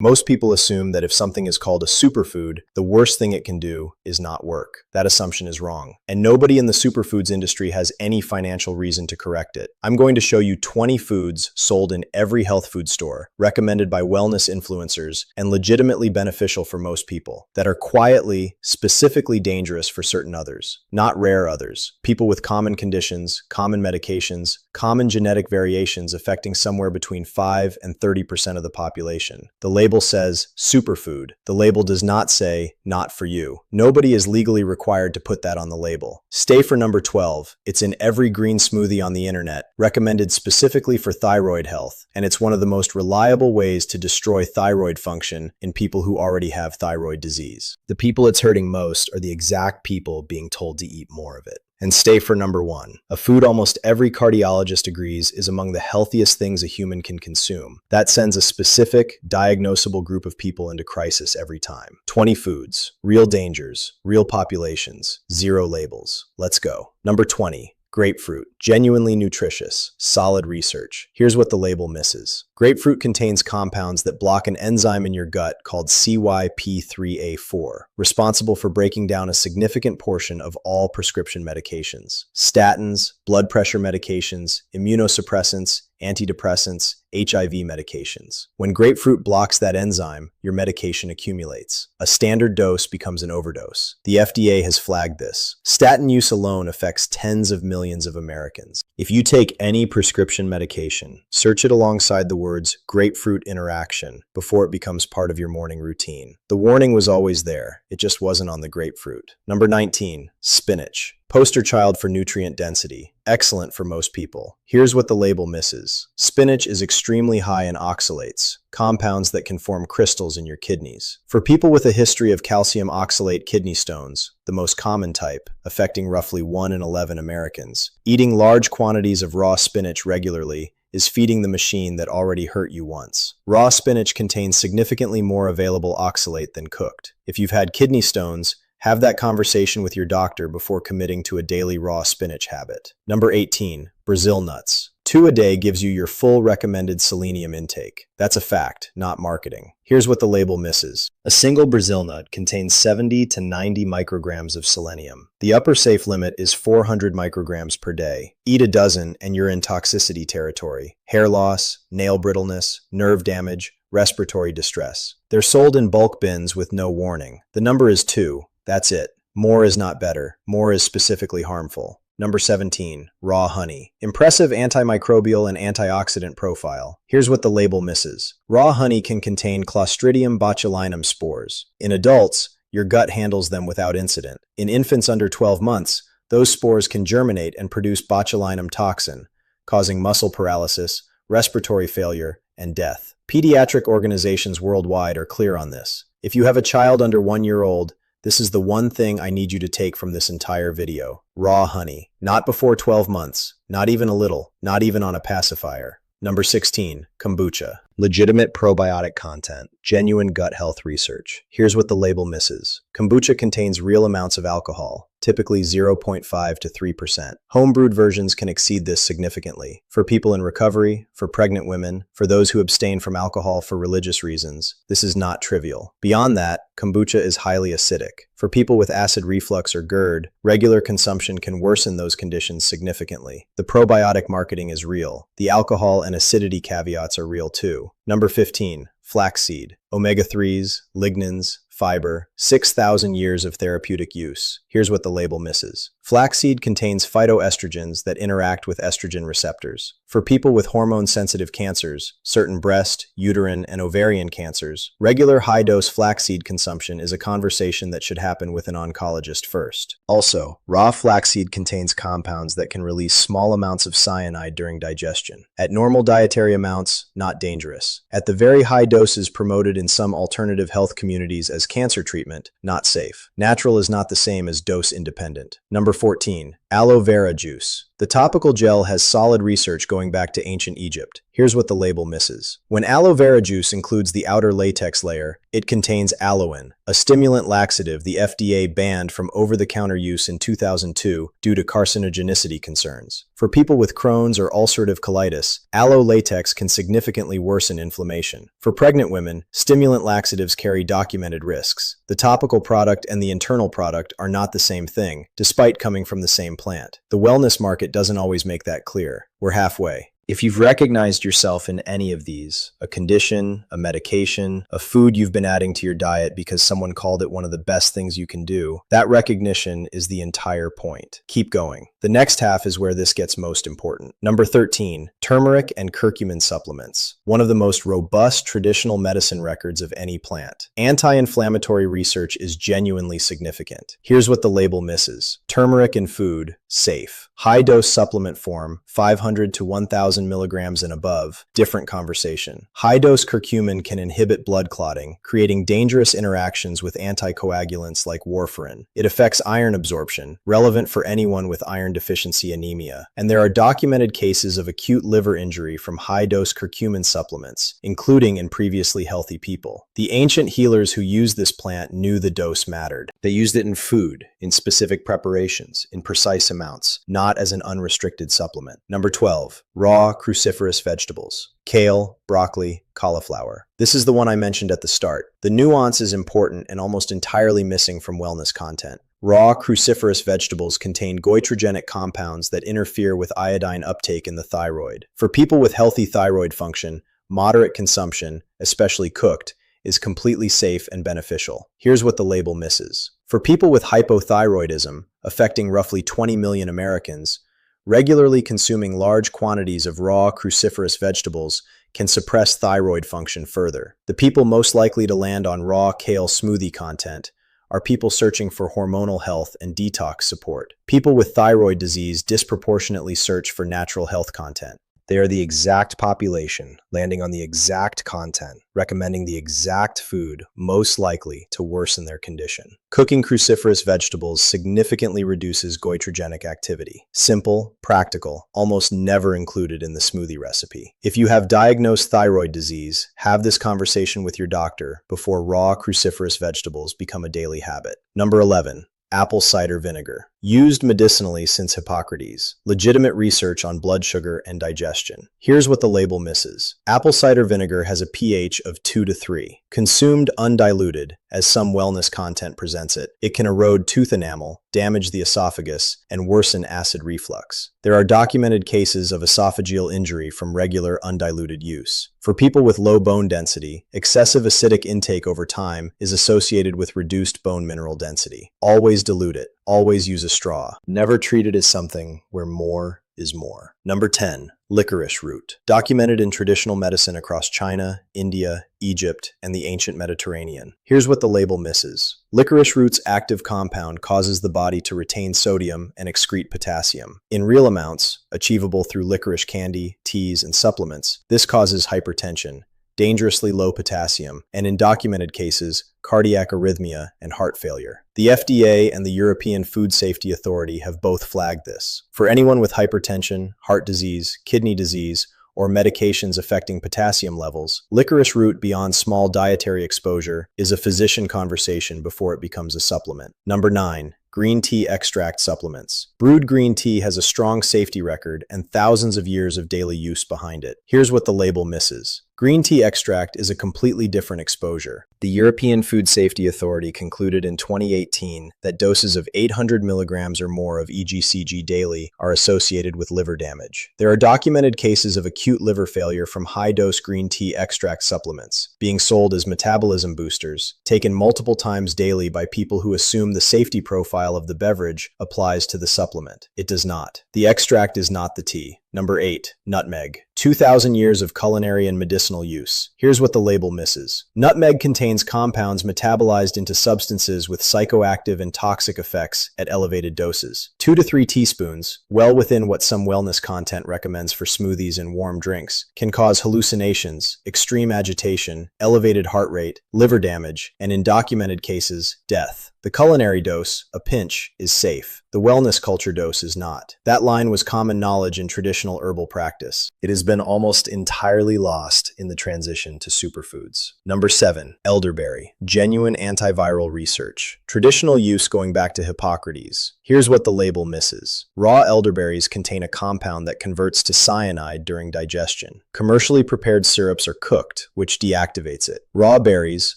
Most people assume that if something is called a superfood, the worst thing it can do is not work. That assumption is wrong, and nobody in the superfoods industry has any financial reason to correct it. I'm going to show you 20 foods sold in every health food store, recommended by wellness influencers, and legitimately beneficial for most people, that are quietly, specifically dangerous for certain others, not rare others. People with common conditions, common medications, common genetic variations affecting somewhere between 5 and 30% of the population. The label says superfood. The label does not say not for you. Nobody is legally required to put that on the label. Stay for number 12. It's in every green smoothie on the internet, recommended specifically for thyroid health, and it's one of the most reliable ways to destroy thyroid function in people who already have thyroid disease. The people it's hurting most are the exact people being told to eat more of it. And stay for number 1. A food almost every cardiologist agrees is among the healthiest things a human can consume. That sends a specific, diagnosable group of people into crisis every time. 20 foods, real dangers, real populations, 0 labels. Let's go. Number 20. Grapefruit. Genuinely nutritious. Solid research. Here's what the label misses. Grapefruit contains compounds that block an enzyme in your gut called CYP3A4, responsible for breaking down a significant portion of all prescription medications. Statins, blood pressure medications, immunosuppressants, antidepressants, HIV medications. When grapefruit blocks that enzyme, your medication accumulates. A standard dose becomes an overdose. The FDA has flagged this. Statin use alone affects tens of millions of Americans. If you take any prescription medication, search it alongside the words grapefruit interaction before it becomes part of your morning routine. The warning was always there, it just wasn't on the grapefruit. Number 19, spinach. Poster child for nutrient density. Excellent for most people. Here's what the label misses. Spinach is extremely high in oxalates, compounds that can form crystals in your kidneys. For people with a history of calcium oxalate kidney stones, the most common type, affecting roughly 1 in 11 Americans, eating large quantities of raw spinach regularly is feeding the machine that already hurt you once. Raw spinach contains significantly more available oxalate than cooked. If you've had kidney stones, have that conversation with your doctor before committing to a daily raw spinach habit. Number 18, Brazil nuts. 2 a day gives you your full recommended selenium intake. That's a fact, not marketing. Here's what the label misses. A single Brazil nut contains 70 to 90 micrograms of selenium. The upper safe limit is 400 micrograms per day. Eat a dozen and you're in toxicity territory. Hair loss, nail brittleness, nerve damage, respiratory distress. They're sold in bulk bins with no warning. The number is 2. That's it. More is not better. More is specifically harmful. Number 17, raw honey. Impressive antimicrobial and antioxidant profile. Here's what the label misses. Raw honey can contain Clostridium botulinum spores. In adults, your gut handles them without incident. In infants under 12 months, those spores can germinate and produce botulinum toxin, causing muscle paralysis, respiratory failure, and death. Pediatric organizations worldwide are clear on this. If you have a child under 1 year old, this is the one thing I need you to take from this entire video. Raw honey. Not before 12 months. Not even a little. Not even on a pacifier. Number 16, kombucha. Legitimate probiotic content. Genuine gut health research. Here's what the label misses. Kombucha contains real amounts of alcohol, typically 0.5 to 3%. Homebrewed versions can exceed this significantly. For people in recovery, for pregnant women, for those who abstain from alcohol for religious reasons, this is not trivial. Beyond that, kombucha is highly acidic. For people with acid reflux or GERD, regular consumption can worsen those conditions significantly. The probiotic marketing is real. The alcohol and acidity caveats are real too. Number 15, flaxseed. Omega-3s, lignans, fiber, 6,000 years of therapeutic use. Here's what the label misses. Flaxseed contains phytoestrogens that interact with estrogen receptors. For people with hormone-sensitive cancers, certain breast, uterine, and ovarian cancers, regular high-dose flaxseed consumption is a conversation that should happen with an oncologist first. Also, raw flaxseed contains compounds that can release small amounts of cyanide during digestion. At normal dietary amounts, not dangerous. At the very high doses promoted in some alternative health communities as cancer treatment, not safe. Natural is not the same as dose-independent. Number 14, aloe vera juice. The topical gel has solid research going back to ancient Egypt. Here's what the label misses. When aloe vera juice includes the outer latex layer, it contains aloin, a stimulant laxative the FDA banned from over-the-counter use in 2002 due to carcinogenicity concerns. For people with Crohn's or ulcerative colitis, aloe latex can significantly worsen inflammation. For pregnant women, stimulant laxatives carry documented risks. The topical product and the internal product are not the same thing, despite coming from the same plant. The wellness market doesn't always make that clear. We're halfway. If you've recognized yourself in any of these, a condition, a medication, a food you've been adding to your diet because someone called it one of the best things you can do, that recognition is the entire point. Keep going. The next half is where this gets most important. Number 13, turmeric and curcumin supplements. One of the most robust traditional medicine records of any plant. Anti-inflammatory research is genuinely significant. Here's what the label misses. Turmeric in food, safe. High-dose supplement form, 500 to 1,000 milligrams and above, different conversation. High-dose curcumin can inhibit blood clotting, creating dangerous interactions with anticoagulants like warfarin. It affects iron absorption, relevant for anyone with iron deficiency anemia. And there are documented cases of acute liver injury from high-dose curcumin supplements, including in previously healthy people. The ancient healers who used this plant knew the dose mattered. They used it in food, in specific preparations, in precise amounts, not as an unrestricted supplement. Number 12, raw cruciferous vegetables. Kale, broccoli, cauliflower. This is the one I mentioned at the start. The nuance is important and almost entirely missing from wellness content. Raw cruciferous vegetables contain goitrogenic compounds that interfere with iodine uptake in the thyroid. For people with healthy thyroid function, moderate consumption, especially cooked, is completely safe and beneficial. Here's what the label misses. For people with hypothyroidism, affecting roughly 20 million Americans, regularly consuming large quantities of raw cruciferous vegetables can suppress thyroid function further. The people most likely to land on raw kale smoothie content are people searching for hormonal health and detox support. People with thyroid disease disproportionately search for natural health content. They are the exact population, landing on the exact content, recommending the exact food most likely to worsen their condition. Cooking cruciferous vegetables significantly reduces goitrogenic activity. Simple, practical, almost never included in the smoothie recipe. If you have diagnosed thyroid disease, have this conversation with your doctor before raw cruciferous vegetables become a daily habit. Number 11. Apple cider vinegar. Used medicinally since Hippocrates. Legitimate research on blood sugar and digestion. Here's what the label misses. Apple cider vinegar has a pH of 2 to 3. Consumed undiluted, as some wellness content presents it, it can erode tooth enamel, damage the esophagus, and worsen acid reflux. There are documented cases of esophageal injury from regular undiluted use. For people with low bone density, excessive acidic intake over time is associated with reduced bone mineral density. Always dilute it. Always use a straw. Never treat it as something where more is more. Number 10. Licorice root. Documented in traditional medicine across China, India, Egypt, and the ancient Mediterranean. Here's what the label misses. Licorice root's active compound causes the body to retain sodium and excrete potassium. In real amounts, achievable through licorice candy, teas, and supplements, this causes hypertension, dangerously low potassium, and in documented cases, cardiac arrhythmia and heart failure. The FDA and the European Food Safety Authority have both flagged this. For anyone with hypertension, heart disease, kidney disease, or medications affecting potassium levels, licorice root beyond small dietary exposure is a physician conversation before it becomes a supplement. Number 9. Green tea extract supplements. Brewed green tea has a strong safety record and thousands of years of daily use behind it. Here's what the label misses. Green tea extract is a completely different exposure. The European Food Safety Authority concluded in 2018 that doses of 800 milligrams or more of EGCG daily are associated with liver damage. There are documented cases of acute liver failure from high-dose green tea extract supplements, being sold as metabolism boosters, taken multiple times daily by people who assume the safety profile of the beverage applies to the supplement. It does not. The extract is not the tea. Number 8. Nutmeg. 2,000 years of culinary and medicinal use. Here's what the label misses. Nutmeg contains compounds metabolized into substances with psychoactive and toxic effects at elevated doses. 2 to 3 teaspoons, well within what some wellness content recommends for smoothies and warm drinks, can cause hallucinations, extreme agitation, elevated heart rate, liver damage, and in documented cases, death. The culinary dose, a pinch, is safe. The wellness culture dose is not. That line was common knowledge in traditional herbal practice. It has been almost entirely lost in the transition to superfoods. Number 7, elderberry, genuine antiviral research. Traditional use going back to Hippocrates. Here's what the label misses. Raw elderberries contain a compound that converts to cyanide during digestion. Commercially prepared syrups are cooked, which deactivates it. Raw berries,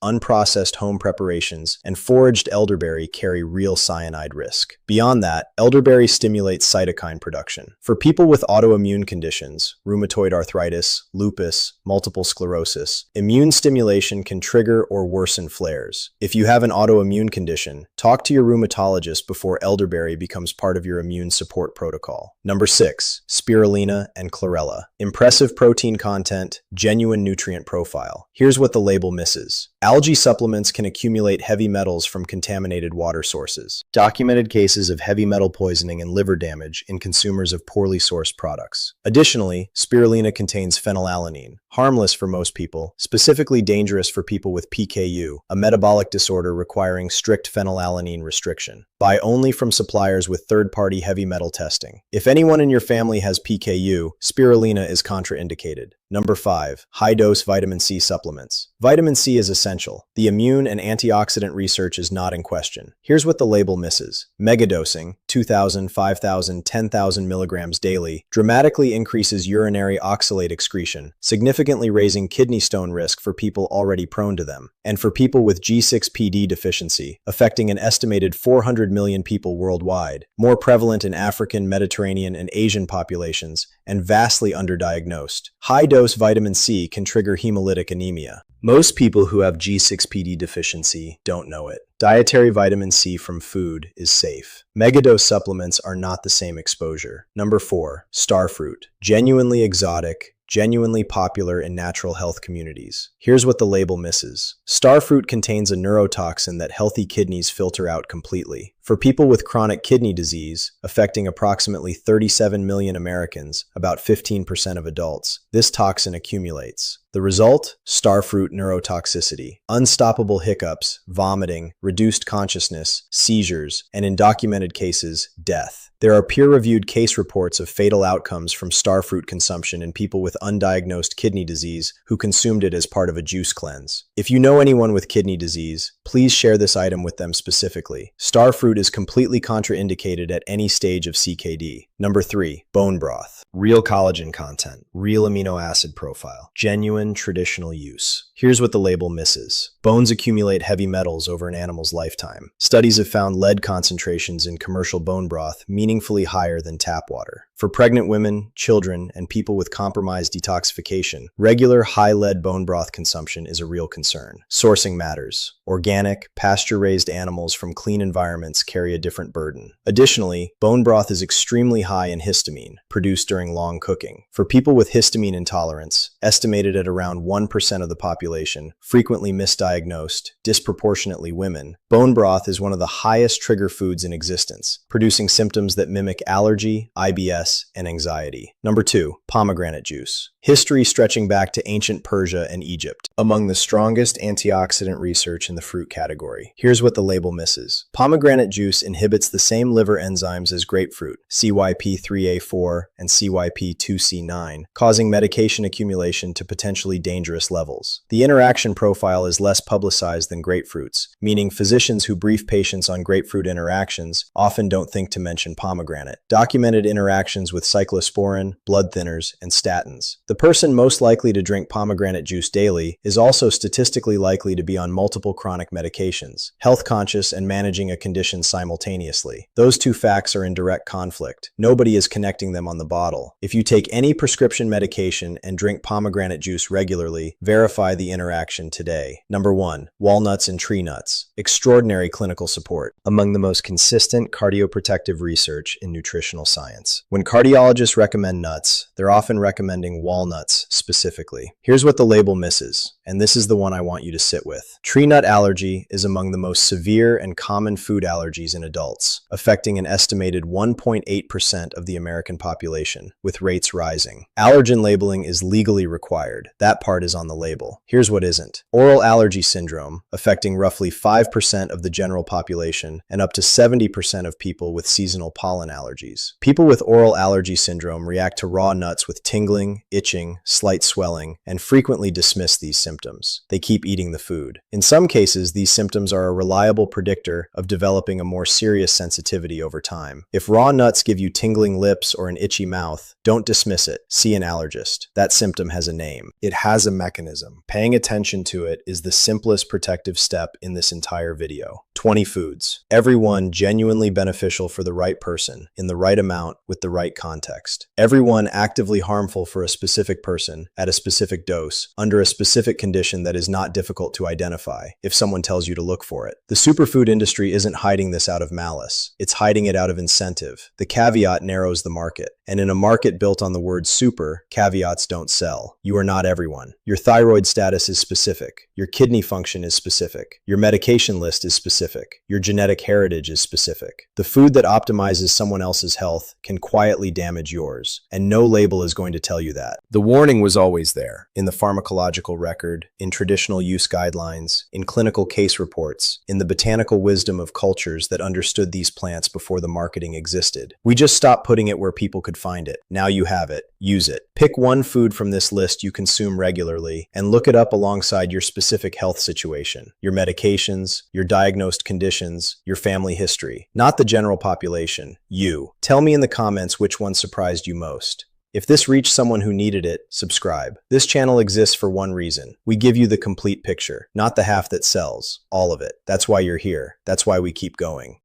unprocessed home preparations, and foraged elderberry carry real cyanide risk. Beyond that, elderberry stimulates cytokine production. For people with autoimmune conditions, rheumatoid arthritis, lupus, multiple sclerosis, immune stimulation can trigger or worsen flares. If you have an autoimmune condition, talk to your rheumatologist before elderberry becomes part of your immune support protocol. Number 6, spirulina and chlorella. Impressive protein content, genuine nutrient profile. Here's what the label misses. Algae supplements can accumulate heavy metals from contaminated water sources. Documented cases of heavy metal poisoning and liver damage in consumers of poorly sourced products. Additionally, spirulina contains phenylalanine, harmless for most people, specifically dangerous for people with PKU, a metabolic disorder requiring strict phenylalanine restriction. Buy only from suppliers with third-party heavy metal testing. If anyone in your family has PKU, spirulina is contraindicated. Number 5, high-dose vitamin C supplements. Vitamin C is essential. The immune and antioxidant research is not in question. Here's what the label misses. Megadosing, 2,000, 5,000, 10,000 milligrams daily, dramatically increases urinary oxalate excretion, significantly raising kidney stone risk for people already prone to them, and for people with G6PD deficiency, affecting an estimated 400 million people worldwide, more prevalent in African, Mediterranean, and Asian populations, and vastly underdiagnosed. High-dose vitamin C can trigger hemolytic anemia. Most people who have G6PD deficiency don't know it. Dietary vitamin C from food is safe. Megadose supplements are not the same exposure. Number 4, starfruit. Genuinely exotic, genuinely popular in natural health communities. Here's what the label misses. Starfruit contains a neurotoxin that healthy kidneys filter out completely. For people with chronic kidney disease, affecting approximately 37 million Americans, about 15% of adults, this toxin accumulates. The result? Starfruit neurotoxicity, unstoppable hiccups, vomiting, reduced consciousness, seizures, and in documented cases, death. There are peer-reviewed case reports of fatal outcomes from starfruit consumption in people with undiagnosed kidney disease who consumed it as part of a juice cleanse. If you know anyone with kidney disease, please share this item with them specifically. Starfruit is completely contraindicated at any stage of CKD. Number 3, bone broth. Real collagen content, real amino acid profile, genuine traditional use. Here's what the label misses. Bones accumulate heavy metals over an animal's lifetime. Studies have found lead concentrations in commercial bone broth meaningfully higher than tap water. For pregnant women, children, and people with compromised detoxification, regular high-lead bone broth consumption is a real concern. Sourcing matters. Organic, pasture-raised animals from clean environments carry a different burden. Additionally, bone broth is extremely high in histamine, produced during long cooking. For people with histamine intolerance, estimated at around 1% of the population, frequently misdiagnosed, disproportionately women, bone broth is one of the highest trigger foods in existence, producing symptoms that mimic allergy, IBS, and anxiety. Number 2, pomegranate juice. History stretching back to ancient Persia and Egypt. Among the strongest antioxidant research in the fruit category. Here's what the label misses. Pomegranate juice inhibits the same liver enzymes as grapefruit, CYP3A4 and CYP2C9, causing medication accumulation to potentially dangerous levels. The interaction profile is less publicized than grapefruits, meaning physicians who brief patients on grapefruit interactions often don't think to mention pomegranate. Documented interactions with cyclosporin, blood thinners, and statins. The person most likely to drink pomegranate juice daily is also statistically likely to be on multiple chronic medications, health conscious, and managing a condition simultaneously. Those two facts are in direct conflict. Nobody is connecting them on the bottle. If you take any prescription medication and drink pomegranate juice regularly, verify the interaction today. Number 1, walnuts and tree nuts. Extraordinary clinical support. Among the most consistent cardioprotective research in nutritional science. When cardiologists recommend nuts, they're often recommending walnuts specifically. Here's what the label misses. and this is the one I want you to sit with. Tree nut allergy is among the most severe and common food allergies in adults, affecting an estimated 1.8% of the American population, with rates rising. Allergen labeling is legally required. That part is on the label. Here's what isn't. Oral allergy syndrome, affecting roughly 5% of the general population and up to 70% of people with seasonal pollen allergies. People with oral allergy syndrome react to raw nuts with tingling, itching, slight swelling, and frequently dismiss these symptoms. They keep eating the food. In some cases, these symptoms are a reliable predictor of developing a more serious sensitivity over time. If raw nuts give you tingling lips or an itchy mouth, don't dismiss it. See an allergist. That symptom has a name. It has a mechanism. Paying attention to it is the simplest protective step in this entire video. 20 foods. Every one genuinely beneficial for the right person, in the right amount, with the right context. Every one actively harmful for a specific person, at a specific dose, under a specific condition that is not difficult to identify, if someone tells you to look for it. The superfood industry isn't hiding this out of malice. It's hiding it out of incentive. The caveat narrows the market. And in a market built on the word super, caveats don't sell. You are not everyone. Your thyroid status is specific. Your kidney function is specific. Your medication list is specific. Your genetic heritage is specific. The food that optimizes someone else's health can quietly damage yours, and no label is going to tell you that. The warning was always there, in the pharmacological record, in traditional use guidelines, in clinical case reports, in the botanical wisdom of cultures that understood these plants before the marketing existed. We just stopped putting it where people could find it. Now you have it. Use it. Pick one food from this list you consume regularly and look it up alongside your specific health situation, your medications, your diagnosed conditions, your family history. Not the general population. You. Tell me in the comments which one surprised you most. If this reached someone who needed it, subscribe. This channel exists for one reason. We give you the complete picture, not the half that sells. All of it. That's why you're here. That's why we keep going.